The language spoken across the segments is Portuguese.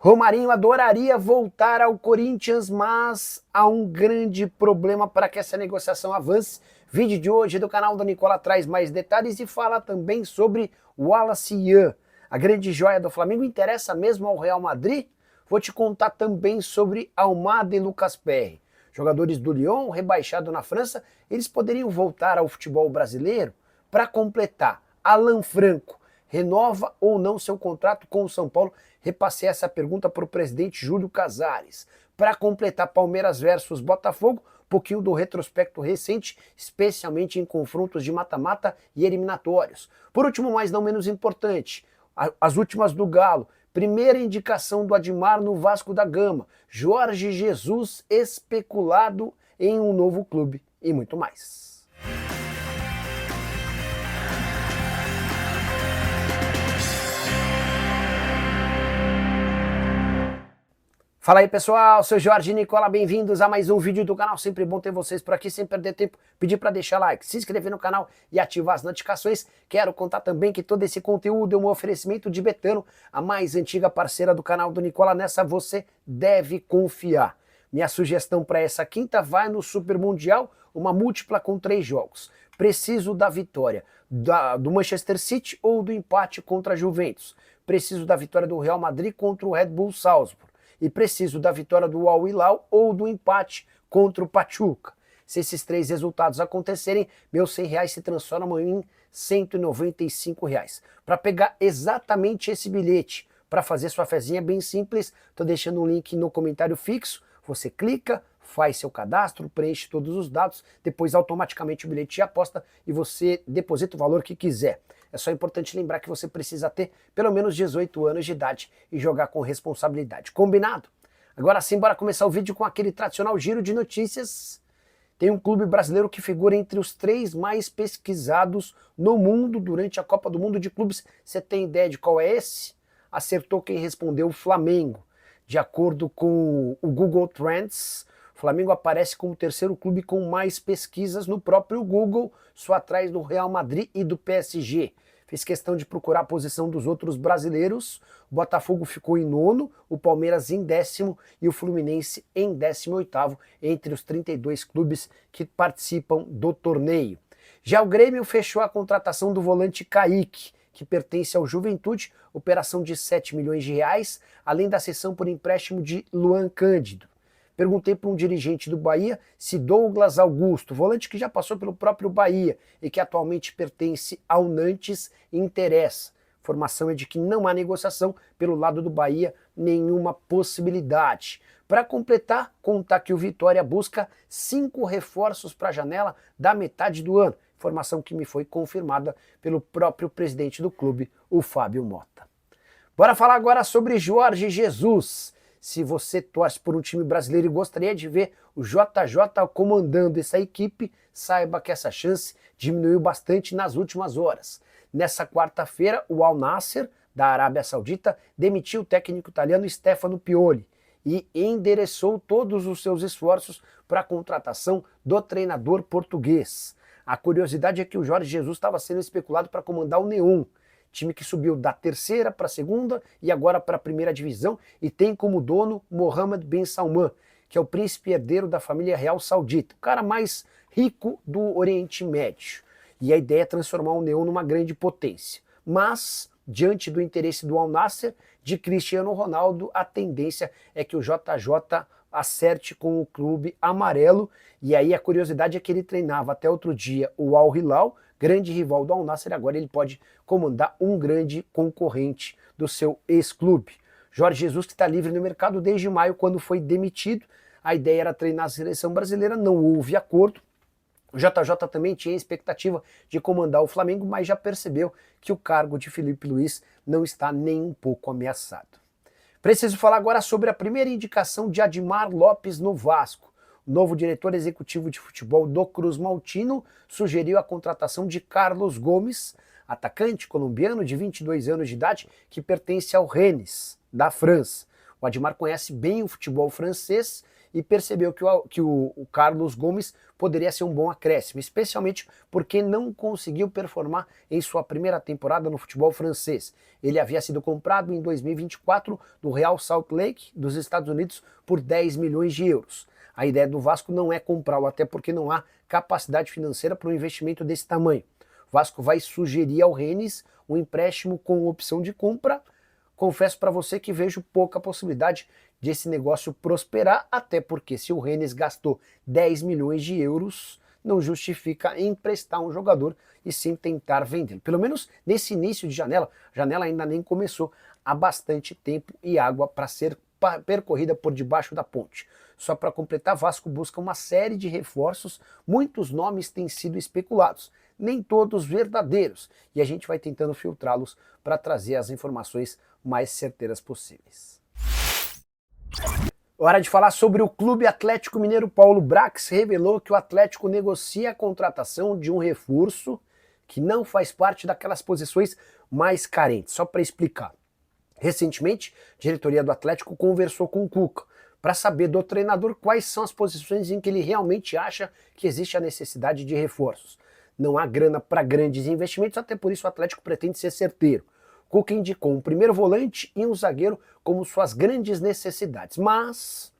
Romarinho adoraria voltar ao Corinthians, mas há um grande problema para que essa negociação avance. Vídeo de hoje do canal do Nicola traz mais detalhes e fala também sobre o Wallace Ian. A grande joia do Flamengo interessa mesmo ao Real Madrid? Vou te contar também sobre Almada e Lucas Perry. Jogadores do Lyon, rebaixado na França, eles poderiam voltar ao futebol brasileiro? Para completar, Alan Franco renova ou não seu contrato com o São Paulo? Repassei essa pergunta para o presidente Júlio Casares. Para completar Palmeiras versus Botafogo, um pouquinho do retrospecto recente, especialmente em confrontos de mata-mata e eliminatórios. Por último, mas não menos importante, as últimas do Galo. Primeira indicação do Admar no Vasco da Gama. Jorge Jesus especulado em um novo clube e muito mais. Fala aí pessoal, sou Jorge Nicola, bem-vindos a mais um vídeo do canal, sempre bom ter vocês por aqui, sem perder tempo, pedir para deixar like, se inscrever no canal e ativar as notificações. Quero contar também que todo esse conteúdo é um oferecimento de Betano, a mais antiga parceira do canal do Nicola, nessa você deve confiar. Minha sugestão para essa quinta vai no Super Mundial, uma múltipla com 3 jogos. Preciso da vitória do Manchester City ou do empate contra a Juventus. Preciso da vitória do Real Madrid contra o Red Bull Salzburg. E preciso da vitória do Al Hilal ou do empate contra o Pachuca. Se esses 3 resultados acontecerem, meus R$100 se transformam em R$195. Para pegar exatamente esse bilhete, para fazer sua fezinha é bem simples, estou deixando um link no comentário fixo, você clica, faz seu cadastro, preenche todos os dados, depois automaticamente o bilhete aposta e você deposita o valor que quiser. É só importante lembrar que você precisa ter pelo menos 18 anos de idade e jogar com responsabilidade. Combinado? Agora sim, bora começar o vídeo com aquele tradicional giro de notícias. Tem um clube brasileiro que figura entre os 3 mais pesquisados no mundo durante a Copa do Mundo de Clubes. Você tem ideia de qual é esse? Acertou quem respondeu: o Flamengo. De acordo com o Google Trends, o Flamengo aparece como o 3º clube com mais pesquisas no próprio Google, só atrás do Real Madrid e do PSG. Fiz questão de procurar a posição dos outros brasileiros. O Botafogo ficou em 9º, o Palmeiras em 10º e o Fluminense em 18º, entre os 32 clubes que participam do torneio. Já o Grêmio fechou a contratação do volante Kaique, que pertence ao Juventude, operação de R$7 milhões, além da cessão por empréstimo de Luan Cândido. Perguntei para um dirigente do Bahia se Douglas Augusto, volante que já passou pelo próprio Bahia e que atualmente pertence ao Nantes, interessa. Informação é de que não há negociação pelo lado do Bahia, nenhuma possibilidade. Para completar, contar que o Vitória busca 5 reforços para a janela da metade do ano. Informação que me foi confirmada pelo próprio presidente do clube, o Fábio Mota. Bora falar agora sobre Jorge Jesus. Se você torce por um time brasileiro e gostaria de ver o JJ comandando essa equipe, saiba que essa chance diminuiu bastante nas últimas horas. Nessa quarta-feira, o Al Nassr, da Arábia Saudita, demitiu o técnico italiano Stefano Pioli e endereçou todos os seus esforços para a contratação do treinador português. A curiosidade é que o Jorge Jesus estava sendo especulado para comandar o Neon, time que subiu da 3ª para a 2ª e agora para a 1ª divisão e tem como dono Mohammed bin Salman, que é o príncipe herdeiro da família real saudita, o cara mais rico do Oriente Médio. E a ideia é transformar o Neon numa grande potência. Mas, diante do interesse do Al Nassr, de Cristiano Ronaldo, a tendência é que o JJ acerte com o clube amarelo, e aí a curiosidade é que ele treinava até outro dia o Al Hilal, grande rival do Al Nassr, agora ele pode comandar um grande concorrente do seu ex-clube. Jorge Jesus, que está livre no mercado desde maio, quando foi demitido, a ideia era treinar a seleção brasileira, não houve acordo. O JJ também tinha a expectativa de comandar o Flamengo, mas já percebeu que o cargo de Felipe Luiz não está nem um pouco ameaçado. Preciso falar agora sobre a primeira indicação de Admar Lopes no Vasco. O novo diretor executivo de futebol do Cruz Maltino sugeriu a contratação de Carlos Gomes, atacante colombiano de 22 anos de idade, que pertence ao Rennes, da França. O Admar conhece bem o futebol francês e percebeu que o Carlos Gomes poderia ser um bom acréscimo, especialmente porque não conseguiu performar em sua primeira temporada no futebol francês. Ele havia sido comprado em 2024 do Real Salt Lake, dos Estados Unidos, por 10 milhões de euros. A ideia do Vasco não é comprá-lo, até porque não há capacidade financeira para um investimento desse tamanho. O Vasco vai sugerir ao Rennes um empréstimo com opção de compra. Confesso para você que vejo pouca possibilidade de esse negócio prosperar, até porque se o Rennes gastou 10 milhões de euros, não justifica emprestar um jogador e sim tentar vendê-lo. Pelo menos nesse início de janela, a janela ainda nem começou, há bastante tempo e água para ser percorrida por debaixo da ponte. Só para completar, Vasco busca uma série de reforços, muitos nomes têm sido especulados, nem todos verdadeiros, e a gente vai tentando filtrá-los para trazer as informações mais certeiras possíveis. Hora de falar sobre o Clube Atlético Mineiro. Paulo Brax revelou que o Atlético negocia a contratação de um reforço que não faz parte daquelas posições mais carentes. Só para explicar. Recentemente, a diretoria do Atlético conversou com o Cuca para saber do treinador quais são as posições em que ele realmente acha que existe a necessidade de reforços. Não há grana para grandes investimentos, até por isso o Atlético pretende ser certeiro. Cuca indicou um primeiro volante e um zagueiro como suas grandes necessidades, mas,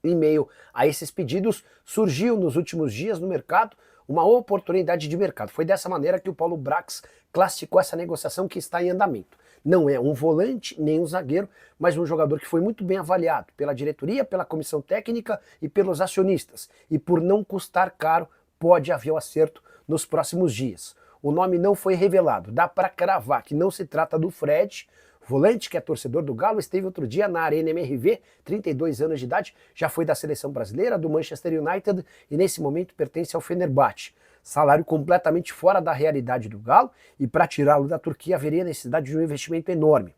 em meio a esses pedidos, surgiu nos últimos dias no mercado uma oportunidade de mercado. Foi dessa maneira que o Paulo Brax classificou essa negociação que está em andamento. Não é um volante nem um zagueiro, mas um jogador que foi muito bem avaliado pela diretoria, pela comissão técnica e pelos acionistas. E por não custar caro, pode haver o acerto nos próximos dias. O nome não foi revelado, dá para cravar que não se trata do Fred, volante que é torcedor do Galo, esteve outro dia na Arena MRV, 32 anos de idade, já foi da seleção brasileira, do Manchester United e nesse momento pertence ao Fenerbahçe. Salário completamente fora da realidade do Galo e para tirá-lo da Turquia haveria necessidade de um investimento enorme.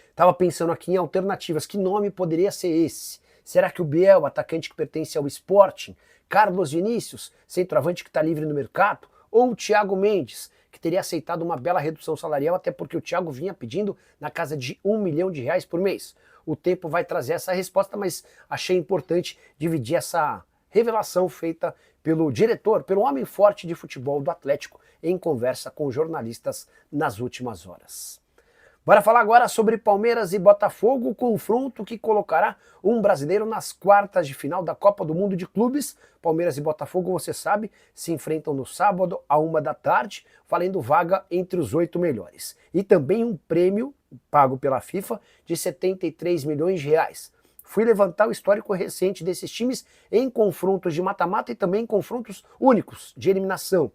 Estava pensando aqui em alternativas, que nome poderia ser esse? Será que o Biel, atacante que pertence ao Sporting, Carlos Vinícius, centroavante que está livre no mercado, ou o Thiago Mendes, que teria aceitado uma bela redução salarial, até porque o Thiago vinha pedindo na casa de R$1 milhão por mês. O tempo vai trazer essa resposta, mas achei importante dividir essa revelação feita pelo diretor, pelo homem forte de futebol do Atlético, em conversa com jornalistas nas últimas horas. Bora falar agora sobre Palmeiras e Botafogo, o confronto que colocará um brasileiro nas quartas de final da Copa do Mundo de Clubes. Palmeiras e Botafogo, você sabe, se enfrentam no sábado, à 13h, valendo vaga entre os 8 melhores. E também um prêmio pago pela FIFA de R$73 milhões. Fui levantar o histórico recente desses times em confrontos de mata-mata e também em confrontos únicos de eliminação.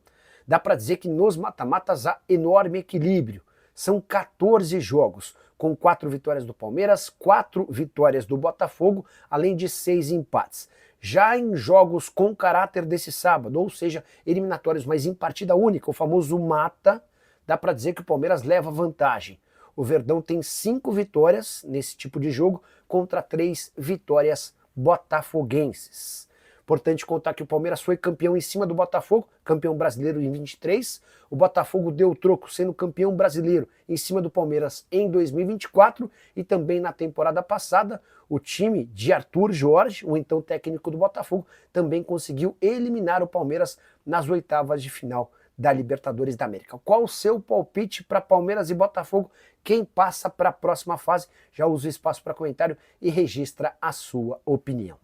Dá para dizer que nos mata-matas há enorme equilíbrio. São 14 jogos, com 4 vitórias do Palmeiras, 4 vitórias do Botafogo, além de 6 empates. Já em jogos com caráter desse sábado, ou seja, eliminatórios, mas em partida única, o famoso mata, dá para dizer que o Palmeiras leva vantagem. O Verdão tem 5 vitórias nesse tipo de jogo contra 3 vitórias botafoguenses. Importante contar que o Palmeiras foi campeão em cima do Botafogo, campeão brasileiro em 23. O Botafogo deu o troco sendo campeão brasileiro em cima do Palmeiras em 2024 e também na temporada passada o time de Arthur Jorge, o então técnico do Botafogo, também conseguiu eliminar o Palmeiras nas oitavas de final da Libertadores da América. Qual o seu palpite para Palmeiras e Botafogo? Quem passa para a próxima fase? Já usa o espaço para comentário e registra a sua opinião.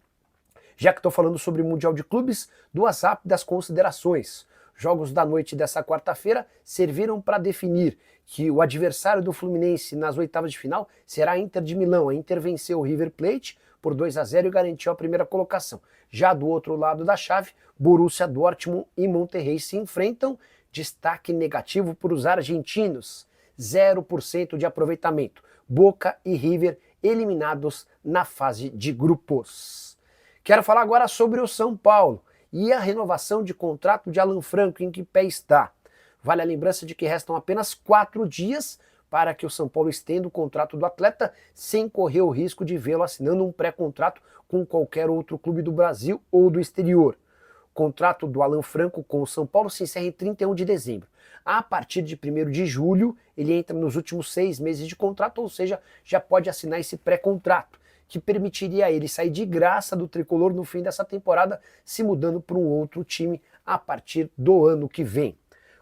Já que estou falando sobre o Mundial de Clubes, 2 rápidas considerações. Jogos da noite dessa quarta-feira serviram para definir que o adversário do Fluminense nas oitavas de final será a Inter de Milão. A Inter venceu o River Plate por 2-0 e garantiu a primeira colocação. Já do outro lado da chave, Borussia Dortmund e Monterrey se enfrentam. Destaque negativo para os argentinos, 0% de aproveitamento. Boca e River eliminados na fase de grupos. Quero falar agora sobre o São Paulo e a renovação de contrato de Alan Franco, em que pé está. Vale a lembrança de que restam apenas 4 dias para que o São Paulo estenda o contrato do atleta sem correr o risco de vê-lo assinando um pré-contrato com qualquer outro clube do Brasil ou do exterior. O contrato do Alan Franco com o São Paulo se encerra em 31 de dezembro. A partir de 1º de julho, ele entra nos últimos 6 meses de contrato, ou seja, já pode assinar esse pré-contrato, que permitiria a ele sair de graça do tricolor no fim dessa temporada, se mudando para um outro time a partir do ano que vem.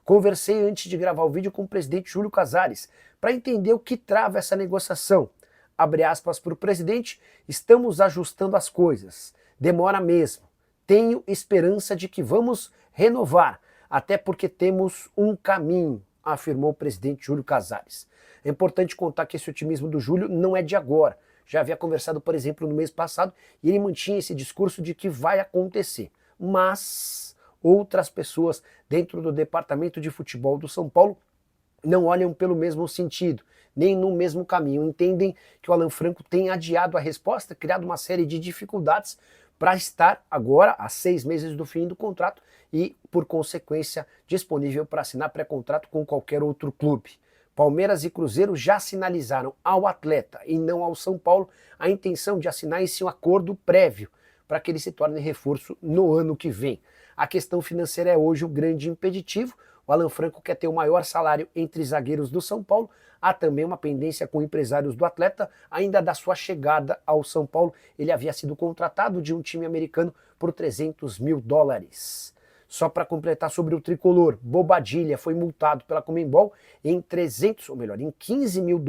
Conversei antes de gravar o vídeo com o presidente Júlio Casares para entender o que trava essa negociação. Abre aspas para o presidente: estamos ajustando as coisas, demora mesmo. Tenho esperança de que vamos renovar, até porque temos um caminho, afirmou o presidente Júlio Casares. É importante contar que esse otimismo do Júlio não é de agora. Já havia conversado, por exemplo, no mês passado, e ele mantinha esse discurso de que vai acontecer. Mas outras pessoas dentro do departamento de futebol do São Paulo não olham pelo mesmo sentido, nem no mesmo caminho. Entendem que o Alan Franco tem adiado a resposta, criado uma série de dificuldades para estar agora, a 6 meses do fim do contrato, e, por consequência, disponível para assinar pré-contrato com qualquer outro clube. Palmeiras e Cruzeiro já sinalizaram ao atleta, e não ao São Paulo, a intenção de assinar esse acordo prévio, para que ele se torne reforço no ano que vem. A questão financeira é hoje o grande impeditivo. O Alan Franco quer ter o maior salário entre zagueiros do São Paulo. Há também uma pendência com empresários do atleta, ainda da sua chegada ao São Paulo. Ele havia sido contratado de um time americano por $300 mil. Só para completar sobre o tricolor, Bobadilla foi multado pela Conmebol em em $15 mil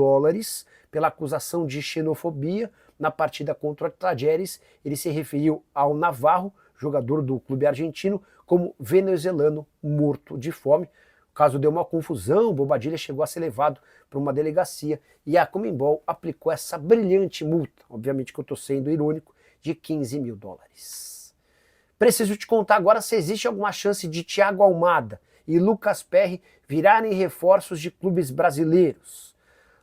pela acusação de xenofobia na partida contra o Tajeres. Ele se referiu ao Navarro, jogador do clube argentino, como venezuelano morto de fome. O caso deu uma confusão, Bobadilla chegou a ser levado para uma delegacia e a Conmebol aplicou essa brilhante multa, obviamente que eu estou sendo irônico, de $15 mil. Preciso te contar agora se existe alguma chance de Thiago Almada e Lucas Perry virarem reforços de clubes brasileiros.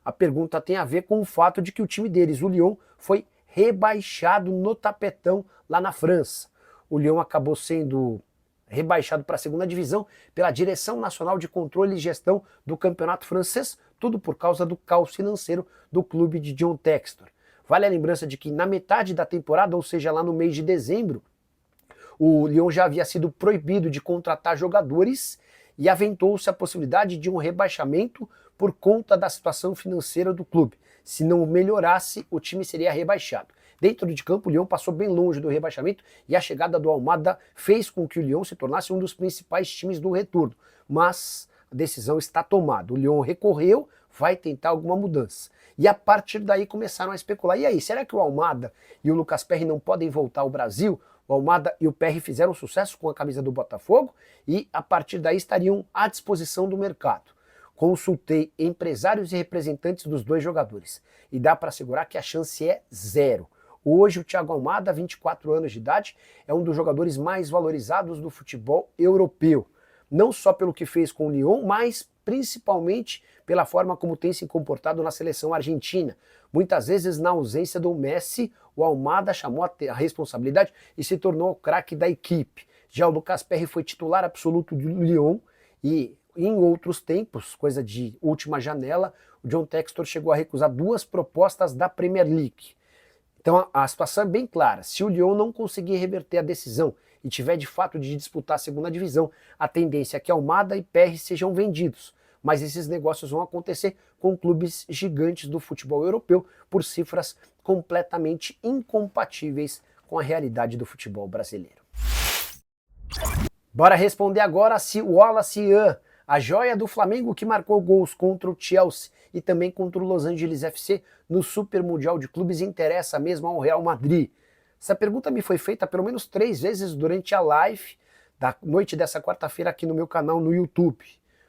A pergunta tem a ver com o fato de que o time deles, o Lyon, foi rebaixado no tapetão lá na França. O Lyon acabou sendo rebaixado para a segunda divisão pela Direção Nacional de Controle e Gestão do Campeonato Francês, tudo por causa do caos financeiro do clube de John Textor. Vale a lembrança de que na metade da temporada, ou seja, lá no mês de dezembro, o Lyon já havia sido proibido de contratar jogadores e aventou-se a possibilidade de um rebaixamento por conta da situação financeira do clube. Se não melhorasse, o time seria rebaixado. Dentro de campo, o Lyon passou bem longe do rebaixamento e a chegada do Almada fez com que o Lyon se tornasse um dos principais times do retorno. Mas a decisão está tomada. O Lyon recorreu, vai tentar alguma mudança. E a partir daí começaram a especular. E aí, será que o Almada e o Lucas Perry não podem voltar ao Brasil? O Almada e o Perry fizeram sucesso com a camisa do Botafogo e a partir daí estariam à disposição do mercado. Consultei empresários e representantes dos dois jogadores e dá para assegurar que a chance é zero. Hoje o Thiago Almada, 24 anos de idade, é um dos jogadores mais valorizados do futebol europeu. Não só pelo que fez com o Lyon, mas principalmente pela forma como tem se comportado na seleção argentina. Muitas vezes, na ausência do Messi, o Almada chamou a responsabilidade e se tornou o craque da equipe. Já o Lucas Perry foi titular absoluto do Lyon e em outros tempos, coisa de última janela, o John Textor chegou a recusar 2 propostas da Premier League. Então a situação é bem clara. Se o Lyon não conseguir reverter a decisão e tiver de fato de disputar a segunda divisão, a tendência é que Almada e Perry sejam vendidos. Mas esses negócios vão acontecer com clubes gigantes do futebol europeu por cifras completamente incompatíveis com a realidade do futebol brasileiro. Bora responder agora se o Wallace Ian, a joia do Flamengo que marcou gols contra o Chelsea e também contra o Los Angeles FC no Super Mundial de Clubes, interessa mesmo ao Real Madrid. Essa pergunta me foi feita pelo menos 3 vezes durante a live da noite dessa quarta-feira aqui no meu canal no YouTube.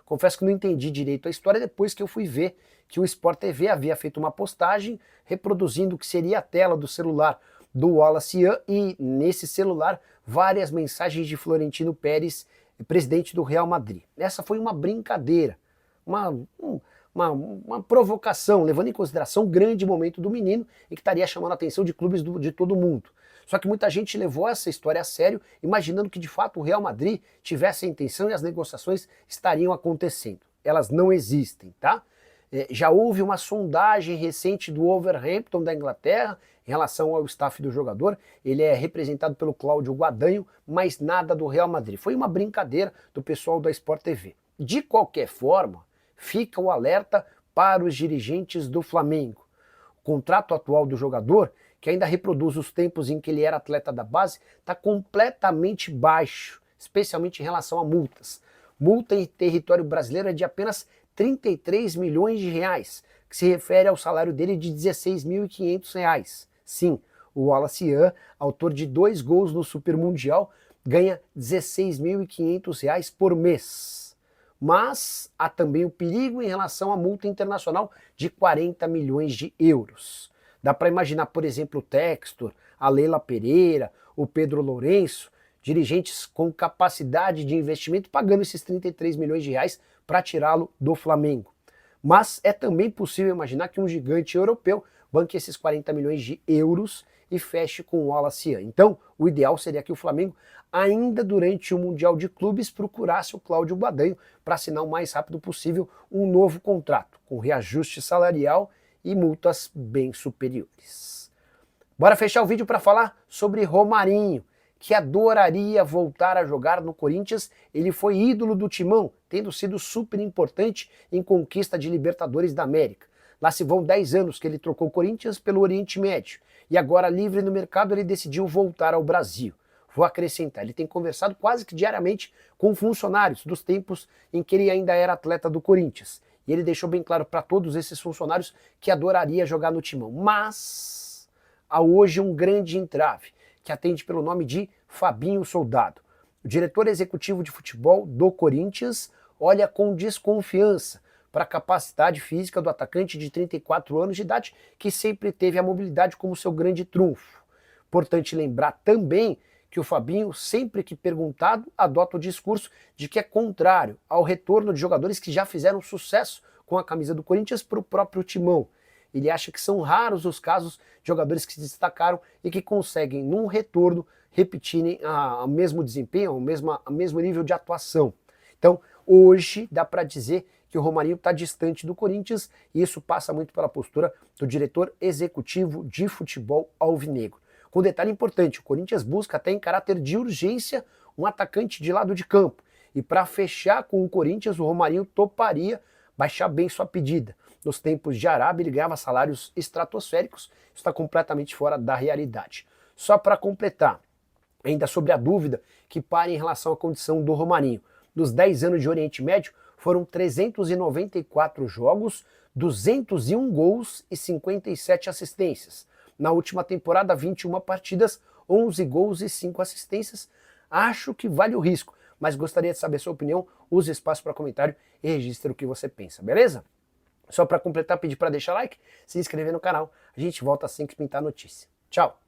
Confesso que não entendi direito a história depois que eu fui ver que o Sport TV havia feito uma postagem reproduzindo o que seria a tela do celular do Wallace Ian e nesse celular várias mensagens de Florentino Pérez, presidente do Real Madrid. Essa foi uma brincadeira, uma provocação, levando em consideração o grande momento do menino e que estaria chamando a atenção de clubes de todo mundo. Só que muita gente levou essa história a sério, imaginando que de fato o Real Madrid tivesse a intenção e as negociações estariam acontecendo. Elas não existem, tá? Já houve uma sondagem recente do Wolverhampton da Inglaterra em relação ao staff do jogador. Ele é representado pelo Cláudio Guadanho, mas nada do Real Madrid. Foi uma brincadeira do pessoal da Sport TV. De qualquer forma, fica o alerta para os dirigentes do Flamengo. O contrato atual do jogador, que ainda reproduz os tempos em que ele era atleta da base, está completamente baixo, especialmente em relação a multas. Multa em território brasileiro é de apenas 33 milhões de reais, que se refere ao salário dele de 16.500 reais. Sim, o Wallace Ian, autor de 2 gols no Super Mundial, ganha 16.500 reais por mês. Mas há também o perigo em relação à multa internacional de 40 milhões de euros. Dá para imaginar, por exemplo, o Textor, a Leila Pereira, o Pedro Lourenço, dirigentes com capacidade de investimento pagando esses 33 milhões de reais para tirá-lo do Flamengo. Mas é também possível imaginar que um gigante europeu banque esses 40 milhões de euros e feche com o Wallace Ian. Então, o ideal seria que o Flamengo, ainda durante o Mundial de Clubes, procurasse o Cláudio Badanho para assinar o mais rápido possível um novo contrato, com reajuste salarial e multas bem superiores. Bora fechar o vídeo para falar sobre Romarinho, que adoraria voltar a jogar no Corinthians. Ele foi ídolo do Timão, tendo sido super importante em conquista de Libertadores da América. Lá se vão 10 anos que ele trocou o Corinthians pelo Oriente Médio. E agora, livre no mercado, ele decidiu voltar ao Brasil. Vou acrescentar, ele tem conversado quase que diariamente com funcionários dos tempos em que ele ainda era atleta do Corinthians. E ele deixou bem claro para todos esses funcionários que adoraria jogar no Timão. Mas há hoje um grande entrave, que atende pelo nome de Fabinho Soldado. O diretor executivo de futebol do Corinthians olha com desconfiança para a capacidade física do atacante de 34 anos de idade, que sempre teve a mobilidade como seu grande trunfo. Importante lembrar também que o Fabinho, sempre que perguntado, adota o discurso de que é contrário ao retorno de jogadores que já fizeram sucesso com a camisa do Corinthians para o próprio Timão. Ele acha que são raros os casos de jogadores que se destacaram e que conseguem, num retorno, repetirem o mesmo desempenho, o mesmo nível de atuação. Então, hoje, dá para dizer que o Romarinho está distante do Corinthians, e isso passa muito pela postura do diretor executivo de futebol alvinegro. Com um detalhe importante, o Corinthians busca até em caráter de urgência um atacante de lado de campo. E para fechar com o Corinthians, o Romarinho toparia baixar bem sua pedida. Nos tempos de Arábia, ele ganhava salários estratosféricos, isso está completamente fora da realidade. Só para completar, ainda sobre a dúvida que para em relação à condição do Romarinho. Nos 10 anos de Oriente Médio, foram 394 jogos, 201 gols e 57 assistências. Na última temporada, 21 partidas, 11 gols e 5 assistências. Acho que vale o risco, mas gostaria de saber sua opinião. Use espaço para comentário e registre o que você pensa, beleza? Só para completar, pedir para deixar like, se inscrever no canal. A gente volta assim que pintar a notícia. Tchau!